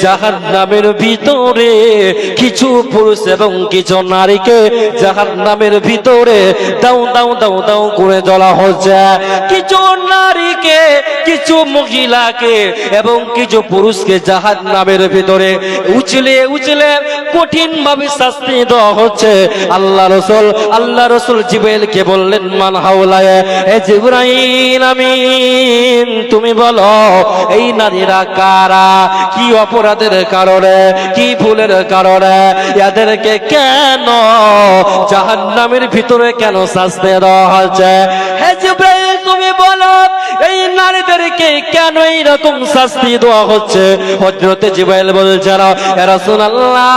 জাহান্নামের ভিতরে কিছু পুরুষ এবং কিছু নারীকে জাহান্নামের ভিতরে দাও দাও দাও দাও করে জ্বলা হচ্ছে। কিছু নারীকে, কিছু মহিলাকে এবং কিছু পুরুষকে জাহান্নামের ভিতরে উচলে উচলে কঠিন ভাবে শাস্তি দেওয়া হচ্ছে। আল্লাহ রসুল জিবরাইলকে বললেন, মান হাওলায়, হে জিবরাইল আমিন, তুমি বলো এই নারীরা কারা, কি অপরাধের কারণে, কি ভুলের কারণে এদেরকে কেন জাহান্নামের ভিতরে কেন শাস্তি দেওয়া হচ্ছে? হে জিবরাইল তুমি বলো এই নারীদেরকে কেন এইরকম শাস্তি দেওয়া হচ্ছে? হযরতে জিবরাইল বলছেন, ইয়া রাসূলুল্লাহ,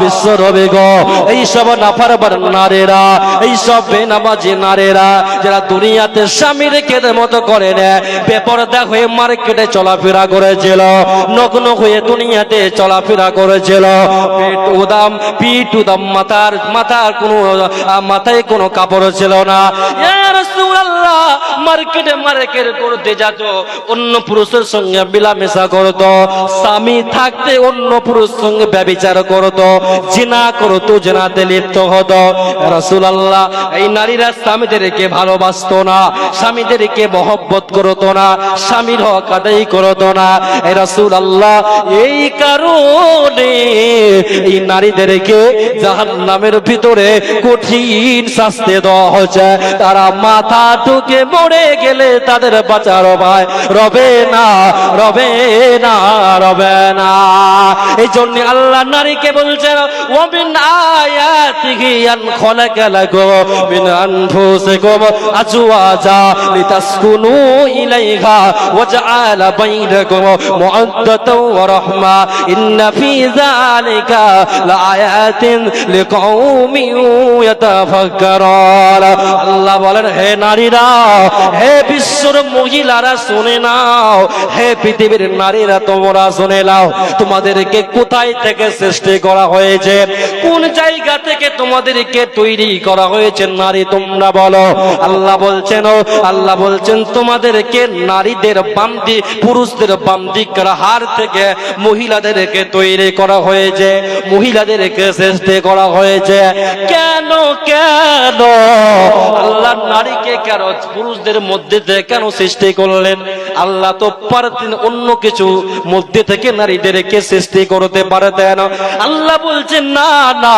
বিশ্বনবী গো, এই সব নাফরমান নারীরা, এই সব বেনামাজি নারীরা যারা দুনিয়াতে স্বামীর খেদের মতো করে না, বেপরদা হয়ে মার্কেটে চলাফেরা করেছিল, নগ্ন হয়ে দুনিয়াতে চলাফেরা করেছিল, পিঠ উদাম, মাথায় কোনো কাপড় ছিল না। ইয়া রাসূলুল্লাহ, মার্কেট করতে যেত, অন্য পুরুষের সঙ্গে মিলামেশা করত, স্বামী থাকতে অন্য পুরুষের সঙ্গে ব্যভিচার করত, জিনা করত, জিনাতে লিপ্ত হতো। রাসূলুল্লাহ, এই নারীরা স্বামীদেরকে ভালোবাসতো না, স্বামীদেরকে মহব্বত করতো না, স্বামীর হক আদায় করতো না। রাসূলুল্লাহ, এই কারণে এই নারীদেরকে জাহান্নামের ভিতরে কঠিন শাস্তি দেওয়া হচ্ছে। তারা মাথা ঢুকে মরে গেলে তাদের বাঁচার ভয় রবে না, রবে না, রবে না। এই জন্য আল্লাহ নারীকে বলছেন, ওয়া মিন আয়াতিহি আন খালাকা লাকুম মিন আনফুসিকুম আজওয়াজা লিতাসকুনু ইলাইহা ওয়া জাআলা বাইনাকুম মুআদ্দাতাও ওয়া রাহমা ইন্না ফি যালিকা লাআয়াতিন লিকাউমিন ইয়াতাফাক্কারুন। আল্লাহ বলেন, হে নারীরা, হে বিশ্বর মহিলারা শুনে নাও, হে পৃথিবীর নারীরা তোমরা শুনে নাও, তোমাদেরকে কোথায় থেকে সৃষ্টি করা হয়েছে, কোন জায়গা থেকে তোমাদেরকে তৈরি করা হয়েছে নারী তোমরা বলো। আল্লাহ বলছেন তোমাদেরকে নারীদের বাম দিক, পুরুষদের বাম দিকের হাড় থেকে মহিলাদেরকে তৈরি করা হয়েছে, মহিলাদেরকে সৃষ্টি করা হয়েছে। কেন কেন আল্লাহ নারীকে কেন পুরুষদের মধ্যে থেকে কেন সৃষ্টি করলেন? আল্লাহ তো পারতেন অন্য কিছু মধ্যে থেকে নারীদেরকে সৃষ্টি করতে পারতেন। আল্লাহ বলছেন না না,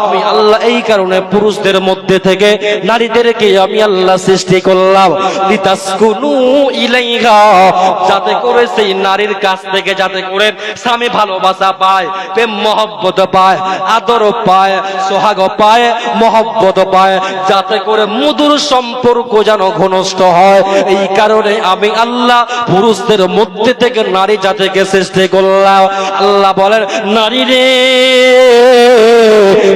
আমি আল্লাহ এই কারণে পুরুষদের মধ্যে থেকে নারীদেরকে আমি আল্লাহ সৃষ্টি করলাম, লিতাসকুনু ইলাইহা, যাতে করে সেই নারীর কাছ থেকে যাতে করে স্বামী ভালোবাসা পায়, প্রেম মহব্বত পায়, আদর পায়, সোহাগ পায়, মহব্বত পায়, যাতে করে মধুর সম্পর্ক যেন ঘনিষ্ঠ হয়। এই কারণে আমি আল্লাহ পুরুষদের মধ্যে থেকে নারী জাতিকে সৃষ্টি করলাম। আল্লাহ বলেন, নারী রে,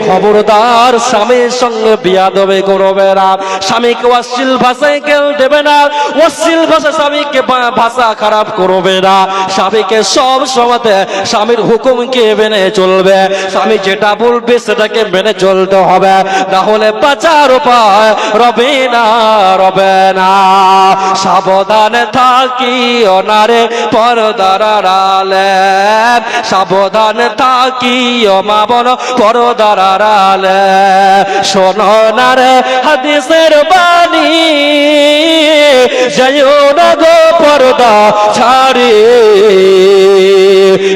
খবরদার স্বামীর সঙ্গে বিয়াদবি করবে না, স্বামীকে অশ্লীল ভাষায় কেউ দেবে না, অশ্লীল ভাষা স্বামীকে ভাষা খারাপ করবে না, স্বামীকে সব সময়তে স্বামীর হুকুমকে মেনে চলবে, স্বামী যেটা বলবে সেটাকে মেনে চলতে হবে, না হলে বাঁচার উপায় রবে না, রবে না। সাবধানে থাকি অনারে পর্দার আড়ালে, সাবধানে থাকি মা বোন পর্দার আড়ালে, শোনো না রে হাদিসের বাণী, যাইও না গো পর্দা ছাড়ি,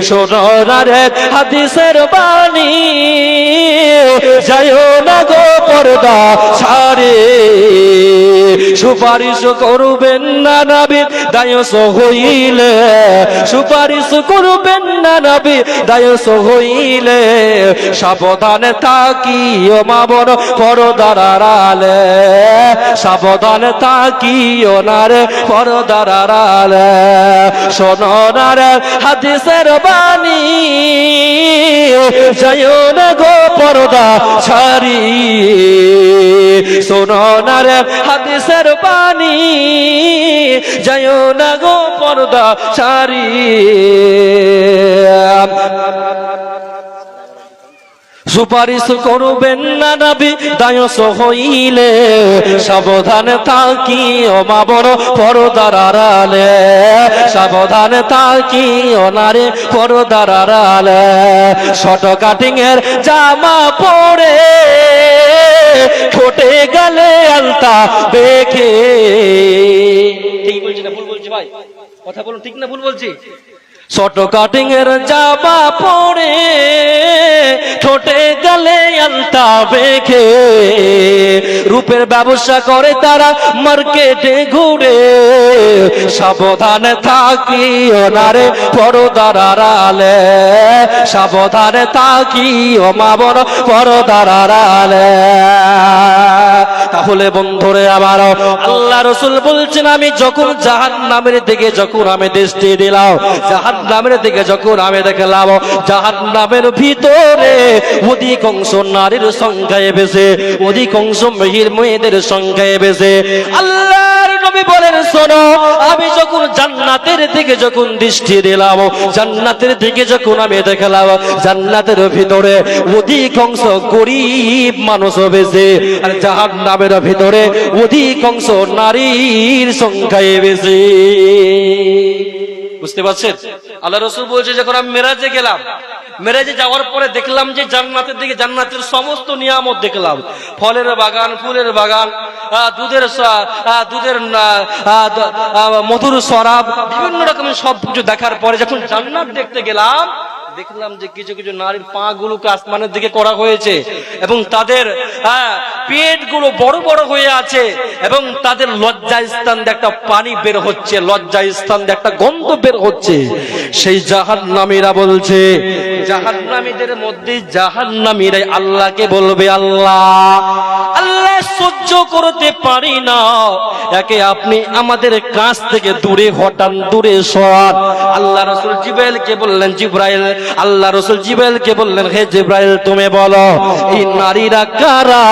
শোনো না রে হাদিসের বাণী, যাইও না গো পর্দা ছাড়ি। সুপারিশ করবেন না নবী দায়স হইলে, সুপারিশ করবেন না নবী দায়স হইলে, সাবধানে থাকিও মা বোন পর্দার আড়ালে, সাবধানে থাকিও না রে পর্দার আড়ালে, শোনো না রে হাদিসের বাণী, যাইও না গো পর্দা ছাড়ি, শোনো না রে হাদিসের বাণী, যাইও না গো পর্দা ছাড়ি। সুপারিশ করবেন না নবী দায়স হইলে, সাবধান থাকিও মা বড় পর্দার আড়ালে, সাবধান থাকিও নারী পর্দার আড়ালে। শর্ট কাটিং এর জামা পরে ঠোঁটে গেলে আলতা বেঁকে। ঠিক বলছি না ভুল বলছি ভাই? কথা বলুন, ঠিক না ভুল বলছি? শর্ট কাটিং এর জামা পরে ঠোঁটে গেলে আলতা বেঁকে, রূপের ব্যবসা করে তারা মার্কেটে ঘুরে, সাবধানে থাকিও নারে পর্দার আড়ালে, সাবধানে থাকিও মা বোন পর্দার আড়ালে। তাহলে বন্ধুরে আমার, আল্লাহ রাসূল বলছেন আমি যখন জাহান্নামের দিকে যখন আমি দৃষ্টি দিলাম, জাহান্নামের দিকে যখন আমি দেখলাম, জাহান্নামের ভিতরে অধিকাংশ নারীর সংখ্যায় বেশি, অধিকাংশ মেয়েদের সংখ্যায় বেশি। আল্লাহর নবী বলেন শোনো, আমি যখন জান্নাতের দিকে যখন দৃষ্টি দিলাম, জান্নাতের দিকে যখন আমি দেখলাম, জান্নাতের ভিতরে অধিকাংশ গরিব মানুষ বেশি, আর জাহান্নামের ভিতরে অধিকাংশ নারীর সংখ্যায় বেশি। বুঝতে পারছেন? আল্লাহ রাসূল বলছে যখন আমি মেরাজে গেলাম, মেরাজে যাওয়ার পরে দেখলাম যে জান্নাতের দিকে, জান্নাতের সমস্ত নিয়ামত দেখলাম, ফলের বাগান, ফুলের বাগান, দুধের মধুর শরাব, বিভিন্ন রকমের সব কিছু দেখার পরে যখন জান্নাত দেখতে গেলাম, দেখলাম যে কিছু কিছু নারীর পা গুলোকে আসমানের দিকে করা হয়েছে এবং তাদের পেট গুলো বড় বড় হয়ে আছে এবং তাদের লজ্জা স্থান দিয়ে একটা পানি বের হচ্ছে, লজ্জা স্থান দিয়ে একটা গন্ধ বের হচ্ছে। সেই জাহান্নামীরা বলছে, জাহান্নামীদের মধ্যে জাহান্নামীরাই আল্লাহকে বলবে, আল্লাহ আল্লাহ সহ্য করতে পারি না, একে আপনি আমাদের কাছ থেকে দূরে হটান, দূরে সরান। আল্লাহ রাসূল জিবরাইলকে বললেন, জিবরাইল, আল্লাহ রাসূল জিবরাইলকে বললেন, হে জিবরাইল তুমি বলো এই নারীরা কারা,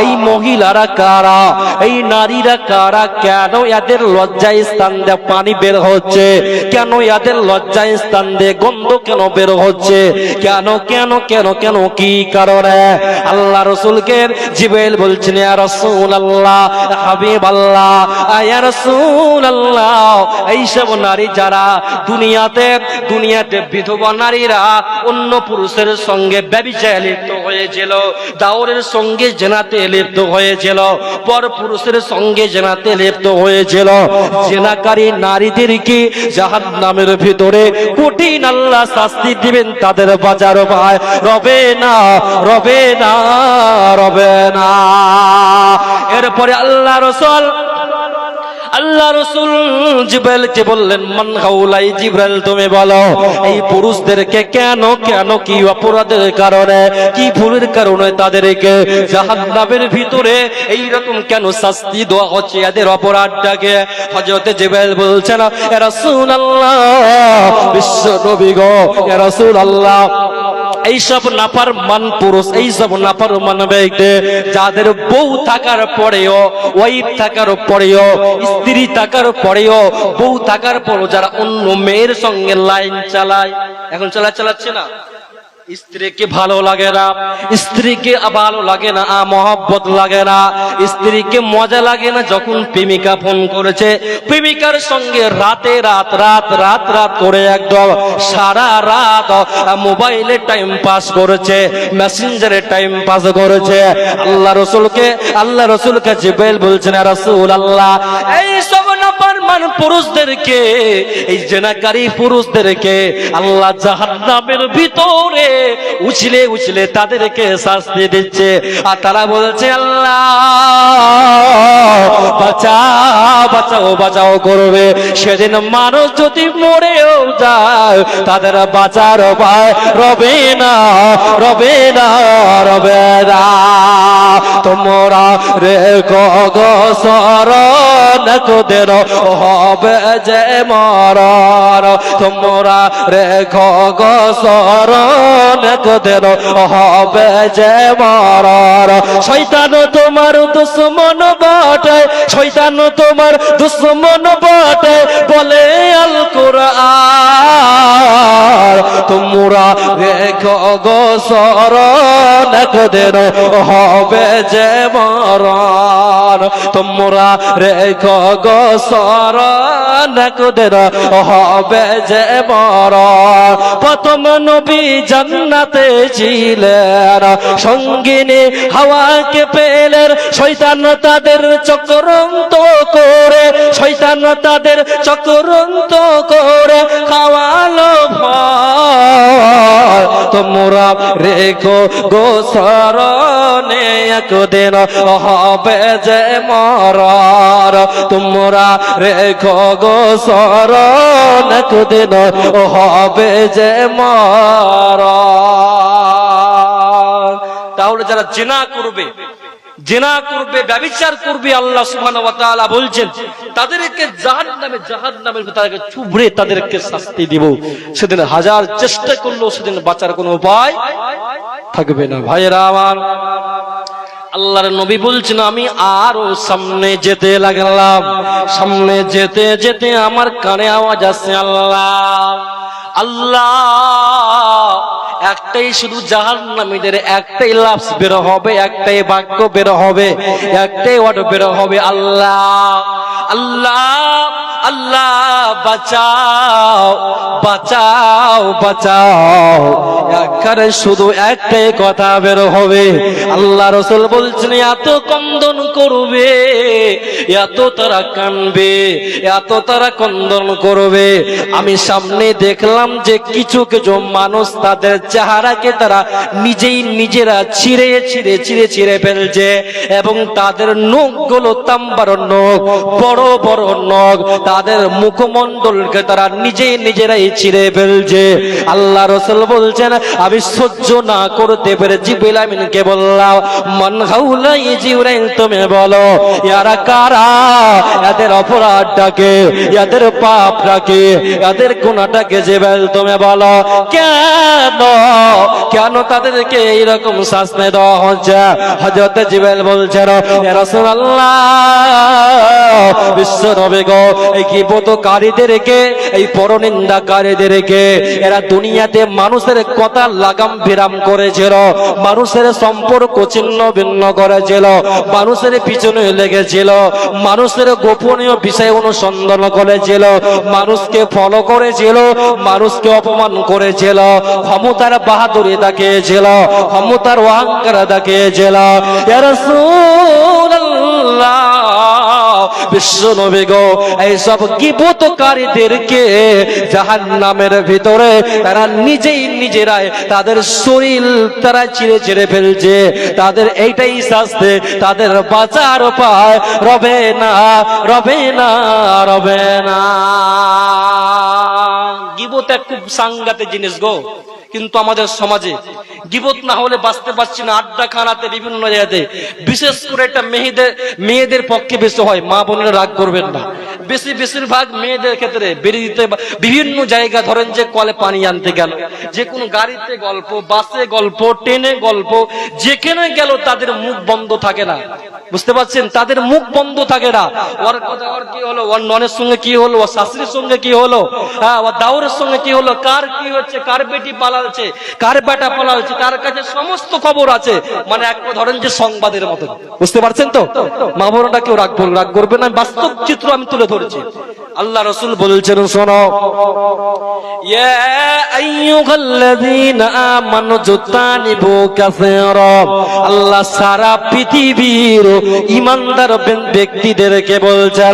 এই মহিলারা কারা, এই নারীরা কারা, কেন এদের লজ্জা স্থান দিয়ে পানি বের হচ্ছে, কেন এদের লজ্জা স্থান দিয়ে গন্ধ কেন বের হচ্ছে, কেন কেন কেন কেন কি কারণে? আল্লাহ রাসূলকে জিবরাইল বলছেন, ইয়া রাসূলুল্লাহ, হাবিবাল্লাহ, ইয়া রাসূলুল্লাহ, এই সব নারী যারা দুনিয়াতে বিধবা নারীরা অন্য পুরুষের সঙ্গে ব্যভিচারে লিপ্ত হয়েছিল, দাওরের সঙ্গে জেনাতে লিপ্ত হয়েছিল, পর পুরুষের সঙ্গে জেনাতে লিপ্ত হয়েছিল, জেনাকারী নারীদেরকে জাহান্নামের ভিতরে কঠিন আল্লাহ শাস্তি দিবেন, তাদের বাজার ভাই রবে না, রবে না, রবে না। এরপরে আল্লাহ রাসূল জিবরাইলকে বললেন, মান হাউলাই, জিবরাইল তুমি বলো এই পুরুষদেরকে কেন কেন কি অপরাধের কারণে, কি ভুলের কারণে তাদেরকে জাহান্নামের ভিতরে এই রকম কেন শাস্তি দেওয়া হচ্ছে, এদের অপরাধটাকে? হযরত জিবরাইল বলছেন, ইয়া রাসূলুল্লাহ, বিশ্ব নবী গো, ইয়া রাসূলুল্লাহ, এইসব নাফরমান পুরুষ, এইসব নাফরমান ব্যক্তি যাদের বউ থাকার পরেও, ওয়াইফ থাকার পরেও, স্ত্রী থাকার পরেও, বউ থাকার পরেও যারা অন্য মেয়ের সঙ্গে লাইন চালায়, এখন চালাচ্ছে না, স্ত্রীকে ভালো লাগে না, স্ত্রীকে ভালো লাগে না, মহব্বত লাগে না, স্ত্রীকে মজা লাগে না যখন প্রেমিকা ফোন করেছে, প্রেমিকার সঙ্গে রাতে রাত করে একদম সারা রাত মোবাইলে টাইম পাস করেছে, মেসেঞ্জারে টাইম পাস করেছে। আল্লাহ রাসূলকে জিবরাইল বলছেন, ইয়া রাসূলুল্লাহ, এই সব নাফরমান পুরুষদেরকে, এই জেনাকারী পুরুষদেরকে আল্লাহ জাহান্নামের ভিতরে উছলে উছলে তাদেরকে শাস্তি দিচ্ছে। আর তারা বলছে, আল্লাহ বাঁচাও বাঁচাও বাঁচাও করবে। সেদিন মানুষ যদি মরেও যায় তাদের বাঁচার ভয় রবে না, রবে না, রবে না। তোমরা রেখো গো শরণ, তোদের হবে যে মরণ। তোমরা রেখো গো শরণ, তোদের হবে যে মরণ। শয়তান তোমার দুশ্মন বটে, শয়তান তোমার দুশ্মন বটে, বলে আল কুরআন। তোমরা রেখো গো শরণ একদিন হবে যে মরণ তোমরা রেখো গো শরণ একদিন হবে যে মরণ প্রথম নবী জান্নাতে ছিলেন সঙ্গিনী হাওয়াকে পেলেন শয়তান তাদের চক্রান্ত করে শয়তান তাদের চক্রান্ত করে খাওয়ালো ভয় তোমরা রেখো গো শরণে একদিন হবে যে মরণ তোমরা রেখো গো শরণ একদিন হবে যে মরণ তাহলে যারা জিনা করবে ব্যভিচার করবে আল্লাহ সুবহানাহু ওয়া তাআলা বলছেন তাদেরকে জাহান্নামের ভিতরে চুবড়ে তাদেরকে শাস্তি দিব সেদিন হাজার চেষ্টা করলেও সেদিন বাঁচার কোনো উপায় থাকবে না ভাইরা আমার আল্লাহর নবী বলছেন আমি আরো সামনে যেতে লাগলাম সামনে যেতে যেতে আমার কানে আওয়াজ আসছে আল্লাহ আল্লাহ একটাই শুধু জাহান্নামীদের একটাই লাফজ বের হবে একটাই বাক্য বের হবে একটাই ওয়ার্ড বের হবে আল্লাহ আল্লাহ আল্লাহ বাঁচাও বাঁচাও বাঁচাও একবারে শুধু একটাই কথা বের হবে আল্লাহ রাসূল বলছেন এত কন্দন করবে এত তারা কানবে এত তারা কন্দন করবে আমি সামনে দেখলাম যে কিছু কিছু মানুষ তাদের চেহারাকে তারা নিজেরা ছিঁড়ে ফেলছে এবং তাদের নখগুলো তাম্বার নখ বড় বড় নখ তাদের মুখমণ্ডলকে তারা নিজেরাই ছিঁড়ে ফেলছে আল্লাহ রাসূল বলছেন আমি সহ্য না করতে পেরে জিবরিল আমিনকে বললাম মান হাউলাই জিবরাইল তুমি বলো এরা কারা এদের অপরাধটাকে এদের পাপটাকে এদের গুনাহটাকে জিবরাইল তুমি বলো কেন তাদেরকে এইরকম শাস্তি দেওয়া হচ্ছে হযরত জিবরাইল বলছেন ইয়া রাসূলুল্লাহ বিশ্ব নবী গো এই গীবতকারীদেরকে এই পরনিন্দাকারীদেরকে এরা দুনিয়াতে মানুষের কথা লাগাম বিরাম করেছিল মানুষের সম্পর্ক ছিন্ন ভিন্ন করেছিল মানুষের পিছনে লেগেছিল মানুষের গোপনীয় বিষয় অনুসন্ধান করেছিল মানুষকে ফলো করেছিল মানুষকে অপমান করেছিল ক্ষমতার বাহাদুরি দেখিয়েছিল ক্ষমতার অহংকার দেখিয়েছিল ইয়া রাসূলুল্লাহ বিশ্ব নবী গো এইসব গীবতকারীদেরকে জাহান্নামের ভিতরে তারা নিজেরাই তাদের শরীর তারা ছিঁড়ে ফেলছে তাদের এইটাই শাস্তি তাদের বাঁচার উপায় রবে না গীবত এক খুব সাংঘাতিক জিনিস গো কিন্তু আমাদের সমাজে গীবত না হলে বাঁচতে পারছি না আড্ডা খানাতে বিভিন্ন জায়গাতে বিশেষ করে এটা মেয়েদের পক্ষে বেশি হয় মা বোনেরা রাগ করবেন না বেশিরভাগ মেয়েদের ক্ষেত্রে বেরিয়ে বিভিন্ন জায়গা ধরেন যে কলে পানি আনতে গেল যে কোনো গাড়িতে গল্প বাসে গল্প ট্রেনে গল্প যেখানে গেল তাদের মুখ বন্ধ থাকে না বুঝতে পারছেন তাদের মুখ বন্ধ থাকে না ওর কথা ওর কি হলো ওর ননের সঙ্গে কি হলো ওর শাশুড়ির সঙ্গে কি হলো হ্যাঁ ওর দাউরের সঙ্গে কি হলো কার কি হচ্ছে কার বেটি পালাচ্ছে কার বেটা পালাচ্ছে তার কাছে সমস্ত খবর আছে মানে এক ধরেন যে সংবাদের মতো বুঝতে পারছেন তো মা বোনটা কেউ রাগ করবে না বাস্তব চিত্র আমি তুলে ধরেছি আল্লাহ রাসূল বলছেন শোনো ইয়া আইয়ুহাল্লাযীনা আমানু জুতানিবু কাসীরা আল্লাহ সারা পৃথিবীর ঈমানদার ব্যক্তিদেরকে বলছে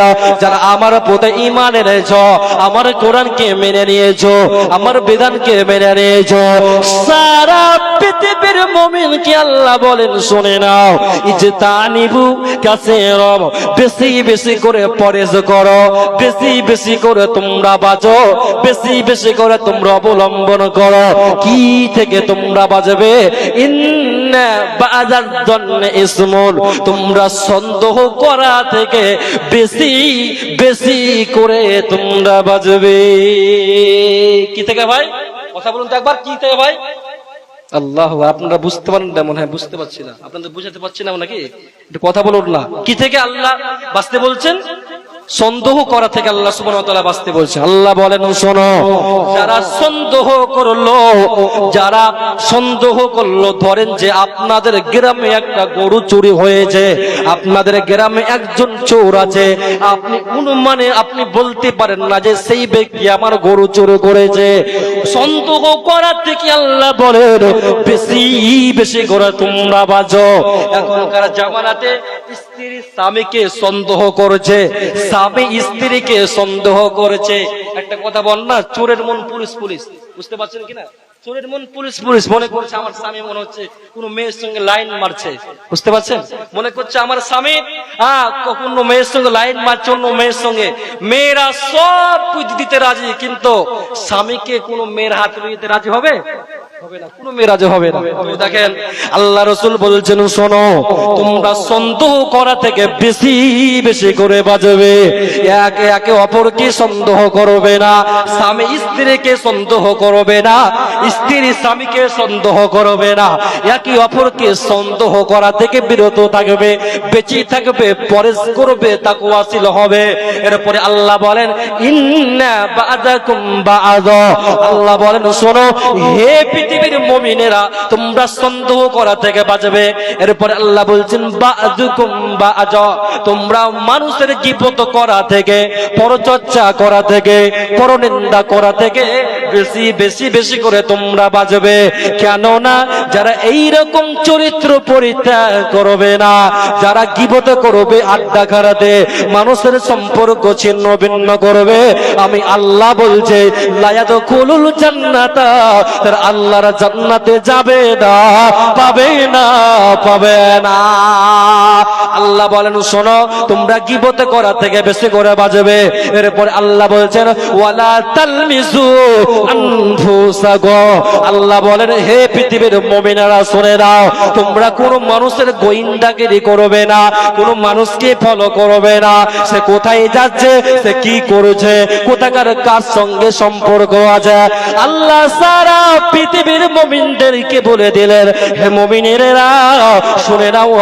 যারা আমার প্রতি ঈমান এনেছো আমার কোরআনকে মেনে নিয়েছো আমার বিধানকে মেনে নিয়েছো সারা পৃথিবীর মুমিনকে আল্লাহ বলেন শুনে নাও ইজতানিবু কাসীরা বেশি করে পরহেজ করো বেশি করে তোমরা বাঁচো বেশি করে তোমরা অবলম্বন করো কি থেকে তোমরা বাঁচবে ইন্না বাযাল জন্নে ইসমুন তোমরা সন্দেহ করা থেকে বেশি করে তোমরা বাঁচবে কি থেকে ভাই কথা বলুন তো একবার কি থেকে ভাই আল্লাহ আপনারা বুঝতে পারেন না মনে হয় বুঝতে পারছি না আপনাদের বুঝাতে পারছি না নাকি একটু কথা বলুন না কি থেকে আল্লাহ বাঁচতে বলছেন সন্দেহ করা থেকে আল্লাহ সুবহানাহু ওয়া তাআলা বাঁচতে বলছে। আল্লাহ বলেন শোনো, যারা সন্দেহ করলো, যারা সন্দেহ করলো, ধরেন যে আপনাদের গ্রামে একটা গরু চুরি হয়েছে, আপনাদের গ্রামে একজন চোর আছে, আপনি অনুমানে আপনি বলতে পারেন না যে সেই ব্যক্তি আমার গরু চুরি করেছে। সন্দেহ করা থেকে আল্লাহ বলেন বেশি বেশি করে তোমরা বাঁচো। এখনকার জামানাতে স্ত্রী স্বামীকে সন্দেহ করেছে, স্বামী স্ত্রীকে সন্দেহ করেছে। একটা কথা বল না, চোরের মন পুলিশ পুলিশ, বুঝতে পারছেন কিনা? চোরের মন পুলিশ পুলিশ, মনে করছে আমার স্বামী মনে হচ্ছে কোন মেয়ের সঙ্গে লাইন মারছে, বুঝতে পারছেন? মনে করছে আমার স্বামী কোনো মেয়ের সঙ্গে লাইন মারছে, অন্য মেয়ের সঙ্গে। মেয়েরা সব কিছু দিতে রাজি, কিন্তু স্বামীকে কোন মেয়ের হাত দিতে রাজি হবে? কোন মেয়েরাজ হবে না। দেখেন আল্লাহ রাসূল বলছেন শোনো, তোমরা সন্দেহ করা থেকে বেশি বেশি করে বাঁচবে। একে একে অপরকে সন্দেহ করবে না, স্বামী স্ত্রীকে সন্দেহ করবে না, স্ত্রী স্বামীকে সন্দেহ করবে না। একে অপরকে সন্দেহ করা থেকে বিরত থাকবে, বেঁচে থাকবে, পরেশ করবে, তাকওয়াশীল হবে। এরপরে আল্লাহ বলেন ইন্না বা'দাকুম বা'দ, আল্লাহ বলেন শোনো হে পৃথিবীর মুমিনেরা, তোমরা সন্দেহ করা থেকে বাঁচবে। এরপর আল্লাহ বলছেন বা'দুকুম বা'দ, তোমরা মানুষের গীবত করা থেকে, পরচর্চা করা থেকে, পরনিন্দা করা থেকে বেশি বেশি বেশি করে তোমরা বাঁচবে। কেননা যারা এইরকম চরিত্র পরিত্যাগ করবে না, যারা গীবত করবে, আড্ডা খারাতে মানুষের সম্পর্ক ছিন্ন ভিন্ন করবে, আমি আল্লাহ বলছে লা ইয়াদখুলুল জান্নাতা, তারা আল্লাহর জান্নাতে যাবে না, পাবে না, পাবে না। আল্লাহ বলেন শোনো, তোমরা গীবত করা থেকে বেশি করে বাঁচবে। এরপর আল্লাহ বলছেন ওয়ালা তালমিজু আনফুসাকুম, আল্লাহ বলেন হে পৃথিবীর মুমিনেরা শুনে নাও, তোমরা কোন মানুষের গোয়েন্দাগিরি করবে না, কোন মানুষকে ফলো করবে না, সে কোথায় যাচ্ছে, সে কি করছে, কোথাকার কার সঙ্গে সম্পর্ক আছে। আল্লাহ সারা পৃথিবীর মুমিনদেরকে বলে দিলেন হে মুমিনেরা শুনে নাও,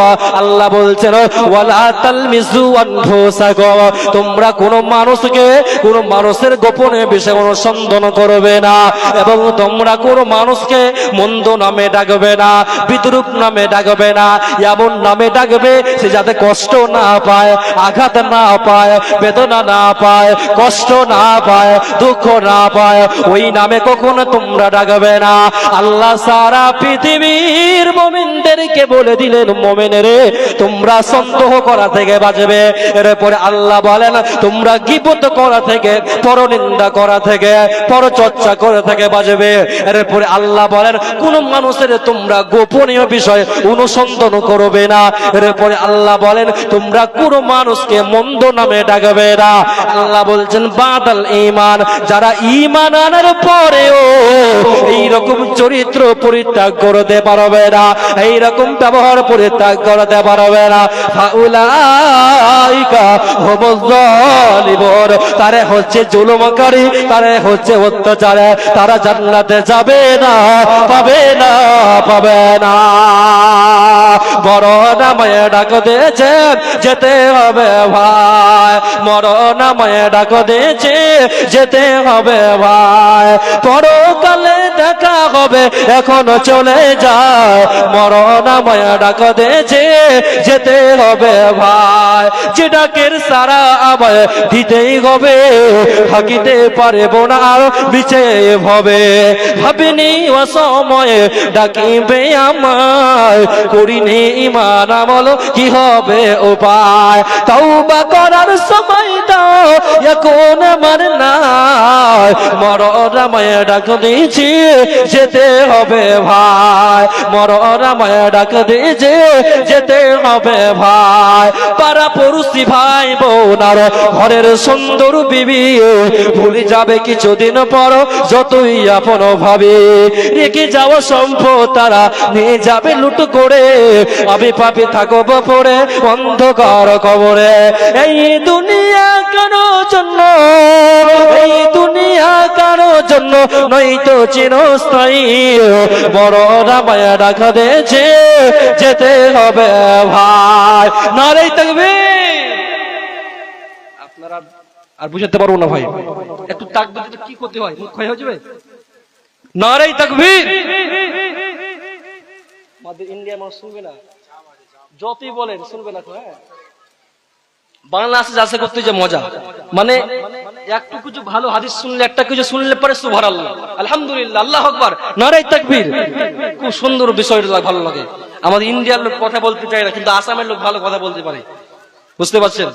আল্লাহ বলছেন ওয়ালা তালমিজু আনফুসাকুম, তোমরা কোন মানুষকে, কোন মানুষের গোপনে বিষয় অনুসন্ধান করবে না, এবং তোমরা কোন মানুষকে মন্দ নামে ডাকবে না, বিদ্রুপ নামে ডাকবে না, এমন নামে ডাকবে সে যাতে কষ্ট না পায়, আঘাত না পায়, বেদনা না পায়, কষ্ট না পায়, দুঃখ না পায়, ওই নামে কখনো তোমরা ডাকবে না। আল্লাহ সারা পৃথিবীর মুমিনদেরকে বলে দিলেন মুমিনেরে তোমরা সন্দেহ করা থেকে বাঁচবে। এরপরে আল্লাহ বলেন তোমরা গীবত করা থেকে, পরনিন্দা করা থেকে, পরচর্চা করা থেকে বাঁচবে। এরপরে আল্লাহ বলেন কোন মানুষের তোমরা গোপনীয় বিষয় অনুসন্ধান করবে না। এরপরে আল্লাহ বলেন তোমরা কোন মানুষকে মন্দ নামে ডাকবে না। আল্লাহ বলছেন বাদাল ঈমান, যারা ঈমান আনার পরেও এইরকম চরিত্র পরিত্যাগ করতে পারবে না, এইরকম ব্যবহার পরিত্যাগ করতে পারবে না, ফাউলাইকা হুমুজ যালিমুন, তারা হচ্ছে জুলুমকারী, তারা হচ্ছে অত্যাচারী, তারা জান্নাতে যাবে না, পাবে না, পাবে না। মরণময় ডাক দিয়েছে যেতে হবে ভাই, মরণময় ডাক দিয়েছে যেতে হবে ভাই, পরকালে দেখা হবে এখনো চলে যায়, মরণময় ডাক দিয়েছে যেতে হবে ভাই। যে ডাকের সারা আমায় দিতেই হবে, থাকিতে পারবো না আর বিচে হবে, ভাবিনি অসময়ে ডাকিবে আমায়, করিনি ঈমান আমল কি হবে উপায়, তওবা করার সময় দাও এখন আমার নাই, মরণময় ডাক দিয়েছি যেতে হবে ভাই, মরণময় ডাক দিয়েছি যেতে হবে ভাই। পাড়া পড়োশি ভাই বোনার ঘরের সুন্দর বিবি ভুলে যাবে কিছুদিন পর, যতই আপন ভাবে রেখে যাওয়া সম্পদ তারা নিয়ে যাবে লুট করে, আমি পাপে থাকব পড়ে অন্ধকার কবরে। এই দুনিয়া কারো জন্য, এই দুনিয়া কারো জন্য নয়তো চিরস্থায়ী, মরণময় ডাক দিয়েছে যেতে হবে ভাই। নারে তাকবীর। আপনারা আর বুঝাতে পারবো না ভাই, একটু তাকবীর দিতে কি করতে হয়, মুখ ক্ষয় হয়ে যাবে। নারে তাকবীর। আমাদের ইন্ডিয়ার মানুষ শুনবে না, যতই বলেন শুনবে না। হ্যাঁ, বাংলা আসে যাচ্ছে করতে যে মজা, মানে একটু কিছু ভালো হাদিস শুনলে, একটা কিছু শুনলে পরে সুবহানাল্লাহ, আলহামদুলিল্লাহ, আল্লাহু আকবার, নারে তাকবীর, খুব সুন্দর বিষয়টা ভালো লাগে। আমাদের ইন্ডিয়ার লোক কথা বলতে চায় না, কিন্তু আসামের লোক ভালো কথা বলতে পারে, বুঝতে পারছেন?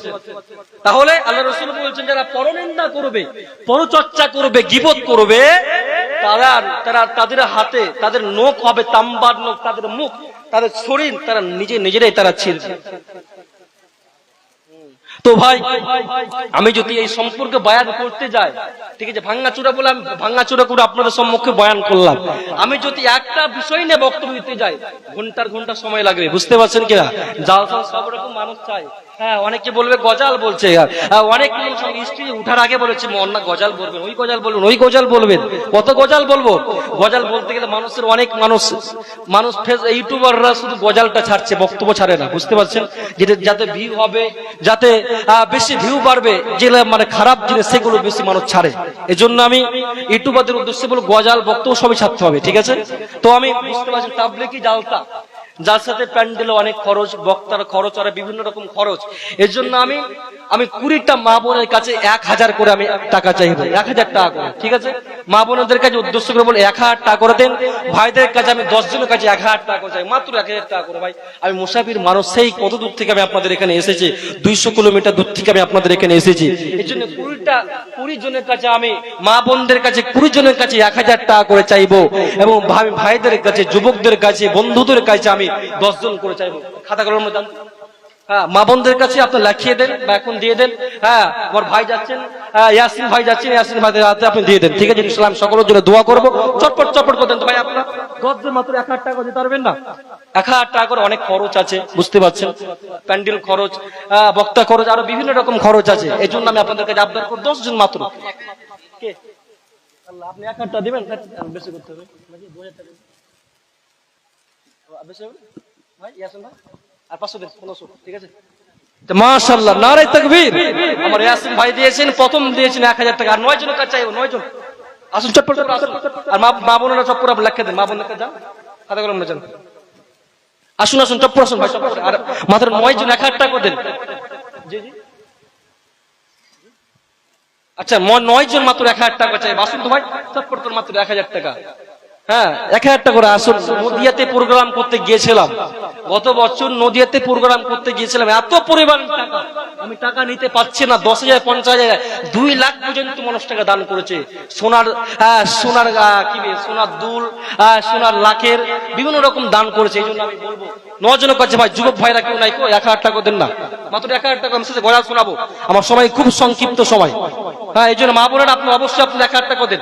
তাহলে আল্লাহ রাসূল বলছেন যারা পরনিন্দা করবে, পরচর্চা করবে, গীবত করবে, তাদের হাতে তাদের নখ হবে তাম্বার নখ, তাদের মুখ, তাদের শরীর, তারা নিজেরাই তারা ছিঁড়বে। তো ভাই, আমি যদি এই সম্পর্কে বয়ান করতে যাই, ঠিক আছে, ভাঙাচোরা বলে আমি ভাঙাচোরা করে আপনাদের সম্মুখে বয়ান করলাম। আমি যদি একটা বিষয় নিয়ে বক্তব্য দিতে যাই, ঘন্টা সময় লাগবে, বুঝতে পারছেন কিনা? জালসা সব রকম মানুষ চাই। হ্যাঁ, অনেকে বলবে গজাল বলছে, অনেক স্ত্রী উঠার আগে বলেছে মন্না গজাল বলবেন, ওই গজাল বলবেন, ওই গজাল বলবেন, কত গজাল বলবো? গজাল বলতে গেলে মানুষের অনেক মানুষ ইউটিউবাররা শুধু গজালটা ছাড়ছে, বক্তব্য ছাড়ে না, বুঝতে পারছেন? যাতে ভিউ হবে, যাতে বেশি ভিউ বাড়বে, যেগুলো মানে খারাপ জিনিস সেগুলো বেশি মানুষ ছাড়ে। এই জন্য আমি ইউটিউবারদের উদ্দেশ্যে বলবো গজাল বক্তব্য সবই ছাড়তে হবে, ঠিক আছে? তো আমি বুঝতে পারছি তাবলীগি জালসা, যার সাথে প্যান্ডেলে অনেক খরচ, বক্তার খরচ, আর বিভিন্ন রকম খরচ। এর জন্য আমি 20টা মা বোনের কাছে 1000 করে আমি টাকা চাইবো, 1000 টাকা করে, ঠিক আছে? মা বোনদের কাছে উদ্দেশ্য করে বলে 1000 টাকা করে দেন। ভাইদের কাছে আমি 10 জনের কাছে 1000 টাকা করে চাই, মাত্র 1000 টাকা করে। ভাই, আমি মুসাফির মানুষ, সেই কত দূর থেকে আমি আপনাদের এখানে এসেছি, 200 কিলোমিটার দূর থেকে আমি আপনাদের এখানে এসেছি। এর জন্য 20 জনের কাছে আমি মা বোনদের কাছে 20 জনের কাছে 1000 টাকা করে চাইবো, এবং ভাইদের কাছে, যুবকদের কাছে, বন্ধুদের কাছে আমি 10 জন করে চাইবো। খাতা কলম জান, হ্যাঁ, মা বোনদের কাছে আপনি লিখিয়ে দেন বা এখন দিয়ে দেন। হ্যাঁ, আমার ভাই যাচ্ছেন, ইয়াসিন ভাই যাচ্ছেন, ইয়াসিন ভাইদের হাতে আপনি দিয়ে দেন, ঠিক আছে? ইসলাম সকলের জন্য দোয়া করবো, চটপট করে দেন। তো ভাই, আপনারা গদ্দে মাত্র 1000 টাকা দিতে পারবেন না? 1000 টাকা করে অনেক খরচ আছে, বুঝতে পারছেন? প্যান্ডেল খরচ, বক্তা খরচ, আরো বিভিন্ন রকম খরচ আছে। এই জন্য আমি আপনাদের কাছে আবদার করব 10 জন মাত্র। কে আল্লাহ, আপনি 1000 টাকা দিবেন, বেশি করতে হবে, বেশি হবে ভাই, ইয়াসিন ভাই, আর 500 দেন, 1500, ঠিক আছে? মাশাআল্লাহ, নারে তাকবীর। আমার ইয়াসিন ভাই দিয়েছেন, প্রথম দিয়েছেন 1000 টাকা, আর 9 জনের কাছে চাইবো, 9 জন। আসুন চটপট করে আসুন, আর মা বোনেরা চটপট আপনি লিখে দেন, মা বোনকে যান, খাতা কলম যান, আসুন চটপট আসুন ভাই, চটপট। আর মাত্র 9 জন 1000 টাকা করে দেন। জি জি, আচ্ছা, 9 জন মাত্র 1000 টাকা চাইবো। আসুন তো ভাই, চটপট করে মাত্র 1000 টাকা। হ্যাঁ, 1000 টাকা করে আসুন। নদিয়াতে প্রোগ্রাম করতে গিয়েছিলাম, গত বছর নদিয়াতে প্রোগ্রাম করতে গিয়েছিলাম, এত পরিমাণ টাকা আমি টাকা নিতে পারছি না। 10,000, 50,000, 2 লাখ পর্যন্ত মানুষ টাকা দান করেছে। সোনার সোনার দুল, সোনার লাখের বিভিন্ন রকম দান করেছে। এই জন্য আমি বলবো 9 জনের কাছে, ভাই যুবক ভাইরা কেউ নাই, 1000 টাকা দেন না, মাত্র 1000 টাকা। আমি শেষে গজল শোনাবো, আমার সময় খুব সংক্ষিপ্ত সময়। হ্যাঁ, এই জন্য মা বোনেরা আপনি অবশ্যই 1000 টাকা দেন।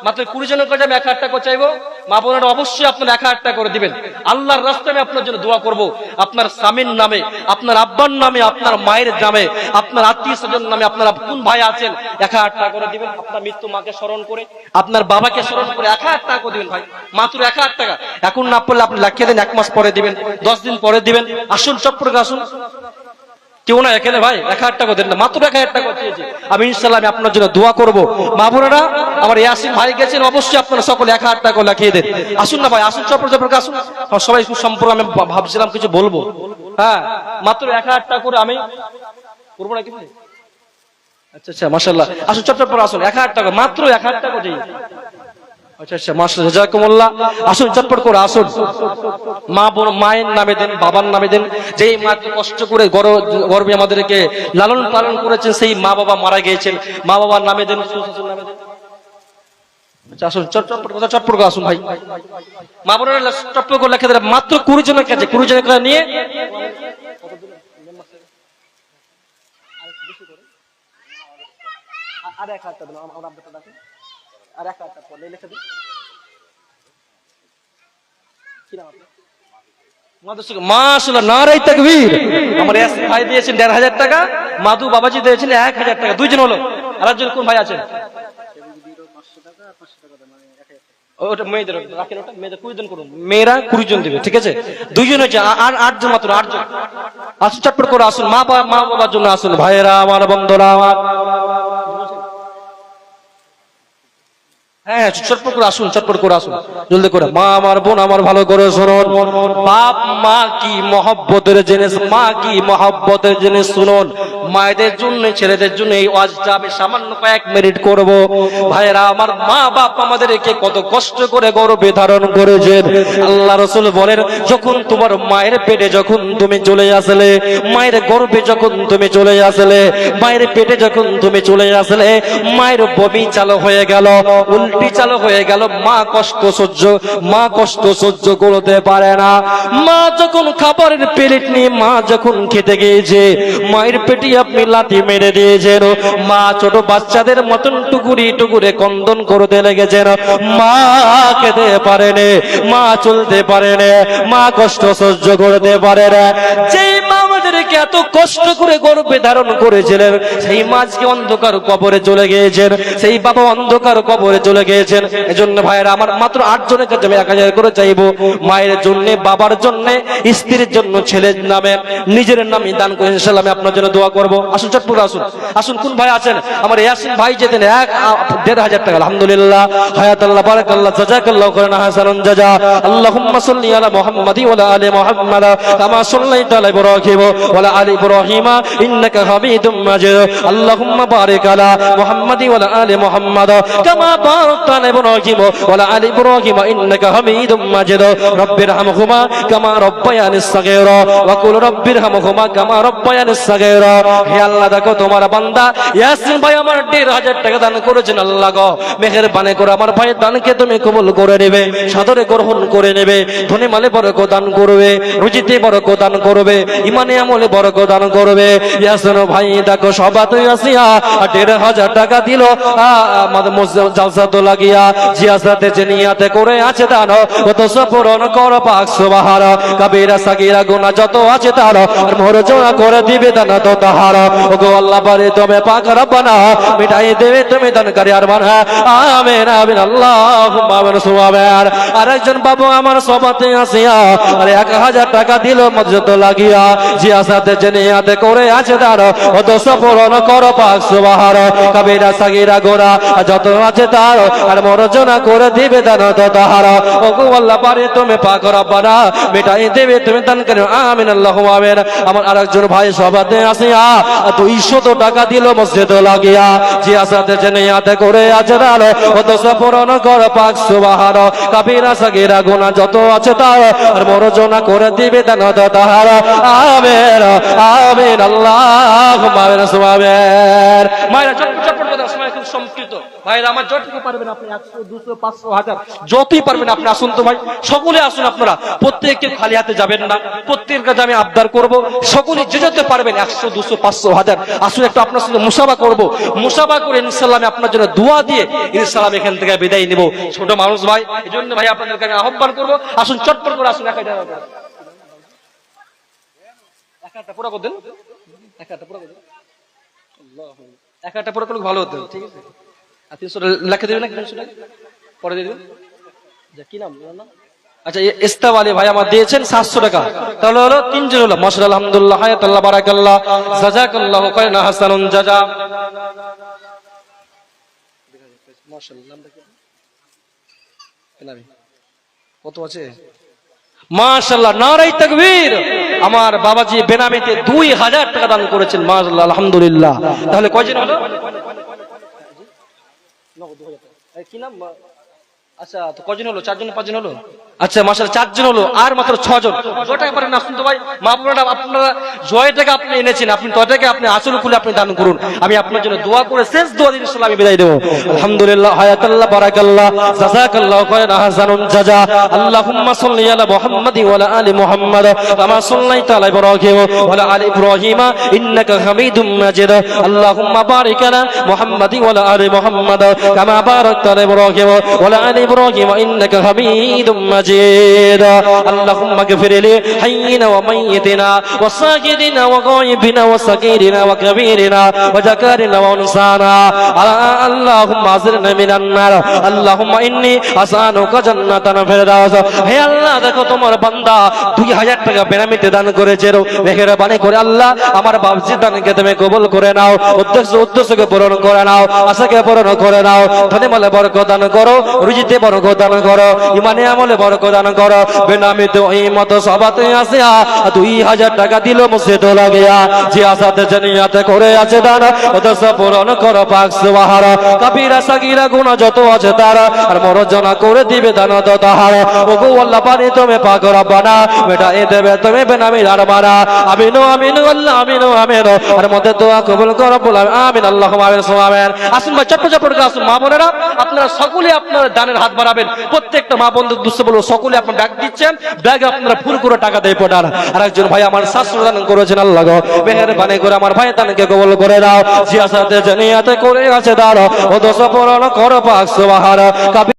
মাত্র 20 জনের কাছে আমি 1000 টাকা চাইবো। মা বোনেরা অবশ্যই আপনার 1000 টাকা করে দিবেন। আল্লাহর রাস্তায় আমি আপনার জন্য দোয়া করব। আপনার স্বামীর নামে, আপনার আব্বার নামে, আপনার মায়ের নামে, আপনার আত্মীয় স্বজন নামে, আপনারা কোন ভাই আছেন 1000 টাকা করে দিবেন। আপনার মৃত্যু মাকে স্মরণ করে, আপনার বাবাকে স্মরণ করে 1000 টাকা করে দিবেন। ভাই, মাত্র 1000 টাকা। এখন না পড়লে আপনি লিখিয়ে দেন, 1 মাস পরে দিবেন, 10 দিন পরে দিবেন। আসুন চটপট আসুন, কেউ না এখানে ভাই 1000 টাকা দেন না, মাত্র 1000 টাকা চেয়েছি আমি। ইনশাআল্লাহ আমি আপনার জন্য দোয়া করবো। মা বোনেরা, আমার ইয়াসিন ভাই গেছেন, অবশ্যই আপনারা সকলে 1000 টাকা লিখিয়ে দেন। আসুন না ভাই, আসুন চটপট আসুন। সবাই সম্পর্কে আমি ভাবছিলাম কিছু বলবো। হ্যাঁ, মাত্র 1000 টাকা করে আমি করবো নাকি ভাই? আচ্ছা, মাশাআল্লাহ, আসুন চটপট আসুন। 1000 টাকা, মাত্র 1000 টাকা দিই। আচ্ছা, মাশাআল্লাহ, জাযাকুমুল্লাহ। আসুন চটপট করে আসুন। মায়ের নামে দেন, বাবার নামে দেন। যেই মা কষ্ট করে গর্ভে আমাদেরকে লালন পালন করেছেন, সেই মা বাবা মারা গিয়েছেন, মা বাবার নামে দেন, শ্বশুর নামে দেন। আচ্ছা, আসুন চটপট করে আসুন ভাই। মা বোনেরা চটপট করে লিখে দেন, মাত্র 20 জনের কাছে, 20 জনের কাছে নিয়ে আর 1000 টাকা দেন। আমরা আপনাদের ডাকেন, আর 1000 টাকা পড়লে লিখে দিন। কি নাম আপনার? মাশাআল্লাহ, নারে তাকবীর। আমার ইয়াসিন ভাই দিয়েছেন 1500 টাকা, মাদু বাবাজি দিয়েছেন 1000 টাকা। 2 জন হলো, আর একজন কোন ভাই আছেন? ওটা মেয়েদের রাখেন, ওটা মেয়েদের 20 জন করুন, মেয়েরা 20 জন দিবে, ঠিক আছে? 2 জন হচ্ছে, আর 8 জন মাত্র, 8 জন। আসুন চটপট করে আসুন, মা বাবার জন্য আসুন ভাইয়েরা আমার, বন্ধুরা আমার। হ্যাঁ চটপট করে আসুন, চটপট করে আসুন, জলদি করে। মা আমার, বোন আমার, ভালো করে শুনুন। বাপ মা কি মহব্বতের জিনিস, মা কি মহব্বতের জিনিস শুনুন। মায়েদের জন্য, ছেলেদের জন্য এই ওয়াজটা আমি সামান্য কয়েক মিনিট করব। ভাইরা আমার, মা বাপ আমাদেরকে কত কষ্ট করে গর্ভে ধারণ করেছেন। আল্লাহ রাসূল বলেন, যখন তোমার মায়ের পেটে যখন তুমি চলে আসলে, মায়ের গর্ভে যখন তুমি চলে আসলে, মায়ের পেটে যখন তুমি চলে আসলে, মায়ের বমি চালু হয়ে গেল, উল্টি চালু হয়ে গেল। মা কষ্ট সহ্য করতে পারে না। মা যখন খাবারের প্লেট নিয়ে মা যখন খেতে গিয়েছে, মায়ের পেটে আপনি লাথি মেরে দিয়েছেন। মা ছোট বাচ্চাদের মতন টুকুরি টুকুরে কন্দন করতে লেগেছেন। মা খেতে পারে না, মা চলতে পারে না, মা কষ্ট সহ্য করতে পারে না। যেই মা আমাদেরকে এত কষ্ট করে গর্ভে ধারণ করেছিলেন, সেই মা আজকে অন্ধকার কবরে চলে গিয়েছেন, সেই বাবা অন্ধকার কবরে চলে গিয়েছেন। এজন্য ভাইয়েরা আমার, মাত্র 8 জনের কাছে আমি 1000 করে চাইবো। মায়ের জন্য, বাবার জন্য, স্ত্রীর জন্য, ছেলের নামে, নিজের নামে দান করে ইনশাআল্লাহ আমি আপনার জন্য দোয়া করব। আসুন চটপট আসুন, আসুন। কোন ভাই আছেন? আমার ইয়াসিন ভাই যেতেন 1500 টাকা। আলহামদুলিল্লাহ, হায়াতাল্লাহ, বারাকাল্লাহ, জাযাকাল্লাহু খায়রান হাসানান জাযা। আল্লাহুম্মা সাল্লি আলা মুহাম্মাদি ওয়া আলা আলি মুহাম্মাদ কামা সাল্লাইতা আলা ইব্রাহিম ওয়া আলা আলি ইব্রাহিম ইন্নাকা হামিদুম মাজিদ। আল্লাহুম্মা বারিক আলা মুহাম্মাদি ওয়া আলা আলি মুহাম্মাদ কামা বারাকতা আলা ইব্রাহিম ওয়া আলা আলি ইব্রাহিম ইন্নাকা হামিদুম মাজিদ। রব্বিরহামহুমা কামা রব্বায়ানিস সাগীরা ওয়া কুল রব্বিরহামহুমা কামা রব্বায়ানিস সাগীরা। হে আল্লাহ, দেখো তোমার বান্দা ইয়াসিন ভাই আমার 1500 টাকা দান করেছেন। আল্লাহ গো, মেহেরবানি করে আমার ভাইয়ের দানকে তুমি কবুল করে নেবে, সাদরে গ্রহণ করে নেবে। ধনে মালে বরকত দান করবে, রুজিতে বরকত দান করবে, ইমানে আমলে বরকত দান করবে। ইয়াসিন ভাই দেখো সবাতই আসিয়া 1500 টাকা দিল আমাদের জালসা তো লাগিয়া জিয়াসাতে যে নিয়াতে করে আছে দান, কত সপূরণ কর পাক সুবহান। কবিরা সাগীরা গুনাহ যত আছে তার মরজনা করে দিবে দান তো তাহার। ওগো আল্লাহ পারে তুমি পাক রব্বানা মিটাই দেবে তুমি দানকারী আরমান। আমিন আমিন আল্লাহুম্মা আমিন সুবহান। আরেকজন বাবু আমার সবাতে আসিয়া 1000 টাকা দিল মসজিদ লাগিয়া জিয়াসাতে যে নিয়াতে করে আছে দান, কত সপূরণ কর পাক সুবহান। কবিরা সাগীরা গুনাহ যত আছে তার আর মরজনা করে দিবে দান তো তাহার। ওগো আল্লাহ পারে তুমি পাক রব্বানা মিটাই দেবে তুমি দানকারী। আমিন আল্লাহুম্মা আমিন। আমার আরেকজন ভাই সবাতে আসিয়া 200 টাকা দিল মসজিদ লাগিয়া জিয়াসাতে যে নিয়াতে করে আছে দান, কত সপূরণ কর পাক সুবহান। কবিরা সাগীরা গুনাহ যত আছে তার আর মরজনা করে দিবে দান তো তাহার। আমিন আমিন আল্লাহুম্মা আমিন সুবহান। মায়েরা চটপট করে সময় খুব সংক্ষিপ্ত। ভাইরা আমার যতটুকু পারবেন আপনি 100 200 500 1000 যতই পারবেন আপনি আসুন তো ভাই, সকলে আসুন। আপনারা প্রত্যেককে খালি হাতে যাবেন না, প্রত্যেকের কাছে আমি আবদার করব সকলে যে যেতে পারবেন 100 200 500 1000 আসুন, একটু আপনার সঙ্গে মুসাফা করব। মুসাফা করে ইনশাআল্লাহ আমি আপনার জন্য দোয়া দিয়ে ইনশাআল্লাহ এখান থেকে বিদায় নিব। ছোট মানুষ ভাই, এজন্য ভাই আপনাদেরকে আমি আহ্বান করব, আসুন চটপট করে আসুন। একটা পুরো করে দেন, একটা পুরো করে দেন, আল্লাহু একটা পুরো করলে ভালো হতো। ঠিক আছে, আর 300 লেখা দেবেন না, 300 টাকা পরে দিয়ে দেবেন। কি নাম? আচ্ছা, ইস্তাওয়ালি ভাই আমার দিয়েছেন 700 টাকা। তাহলে হলো 3 জন হলো। মাশাআল্লাহ, আলহামদুলিল্লাহ, হায়াতাল্লাহ, বারাকাল্লাহ, জাযাকাল্লাহু খায়রান হাসানান জাযা। মাশাআল্লাহ, নামটা কি? এনামি কত আছে? মাশাআল্লাহ, নারায়ে তাকবীর। আমার বাবাজি বেনামিতে 2000 টাকা দান করেছেন। মাশাআল্লাহ, আলহামদুলিল্লাহ। তাহলে কয়জন হলো? কি নাম? আচ্ছা, তো কয়জন হলো? 4 জন 5 জন হলো? আচ্ছা মাশাআল্লাহ, 4 জন হলো, আর মাত্র 6 জন। জয়টাকে পারেন আসুন তো ভাই। মা বোনেরা, আপনারা জয়টাকে আপনি এনেছেন, আপনি তয়টাকে আপনি আসল খুলে আপনি দান করুন। আমি আপনার জন্য দোয়া করে শেষ দোয়া দিয়ে ইনশাআল্লাহ আমি বিদায় দেব। আলহামদুলিল্লাহ, হায়াতাল্লাহ, বারাকাল্লাহ, জাযাকাল্লাহু খায়রান হাসানান জাযা। আল্লাহুম্মা সাল্লি আলা মুহাম্মাদি ওয়া আলা আলি মুহাম্মাদ কামা সাল্লাইতা আলা ইব্রাহিম ওয়া আলা আলি ইব্রাহিম ইন্নাকা হামিদুম মাজিদ। আল্লাহুম্মা বারিক আলা মুহাম্মাদি ওয়া আলা আলি মুহাম্মাদ কামা বারাকতা আলা ইব্রাহিম ওয়া আলা আলি ইব্রাহিম ইন্নাকা হামিদুম মাজিদ। مجيد اللهم اغفر لي حينا وميتنا وساجدنا وغائبنا وصغيرنا وكبيرنا وذكرنا وانثانا اللهم اعذرنا من النار اللهم اني اسالك جنة الفردوس হে আল্লাহ দেখো তোমার বান্দা 2000 টাকা বেনামিতে দান করেছে মেহেরবানি করে আল্লাহ আমার বাবজি দানকে তুমি কবুল করে নাও উদ্দেশ্যকে পূরণ করে নাও আশাকে পূরণ করে নাও ধনে মালে বরকত দান করো রুজিতে বরকত দান করো ইমানে আমলে বরকত দান করো বেনামিতে ওই মত সবাতে আসে 2000 টাকা দিল মসজিদ লাগিয়া যে আসাতে জানিয়াতে করে আছে দান উদ্দেশ্য পূরণ করো পাক সুবহান কাবিরা সাগীরা গুনাহ যত আছে তার আর মরজনা করে দিবে দান তো তাহার ওগো আল্লাহ পানি তুমি পাক রব্বানা মিটাই দেবে তুমি বেনামি আর মারা আমিনু আমিনু আল্লাহ আমিনু আমিনু আর মতে দোয়া কবুল করো বলে আমিন আল্লাহুম্মা আমিন সুবহান আসুন ভাই চট চট করে আসুন মা বোনেরা আপনারা সকলে আপনারা দানের হাত বাড়াবেন প্রত্যেকটা মা বন্ধুর দুঃস্থ বলবো সকলে আপনারা ডাক দিচ্ছেন ব্যাগে আপনারা ফুল করে টাকা দিয়ে পড়ার আর একজন ভাই আমার শাস্ত্র দান করেছেন আল্লাহ গো মেহেরবানি করে আমার ভাই দানকে কবুল করে দাও জিয়াসাতে জানিয়াতে করে আছে দাও ও দোষ পূরণ করো পাক সুবহান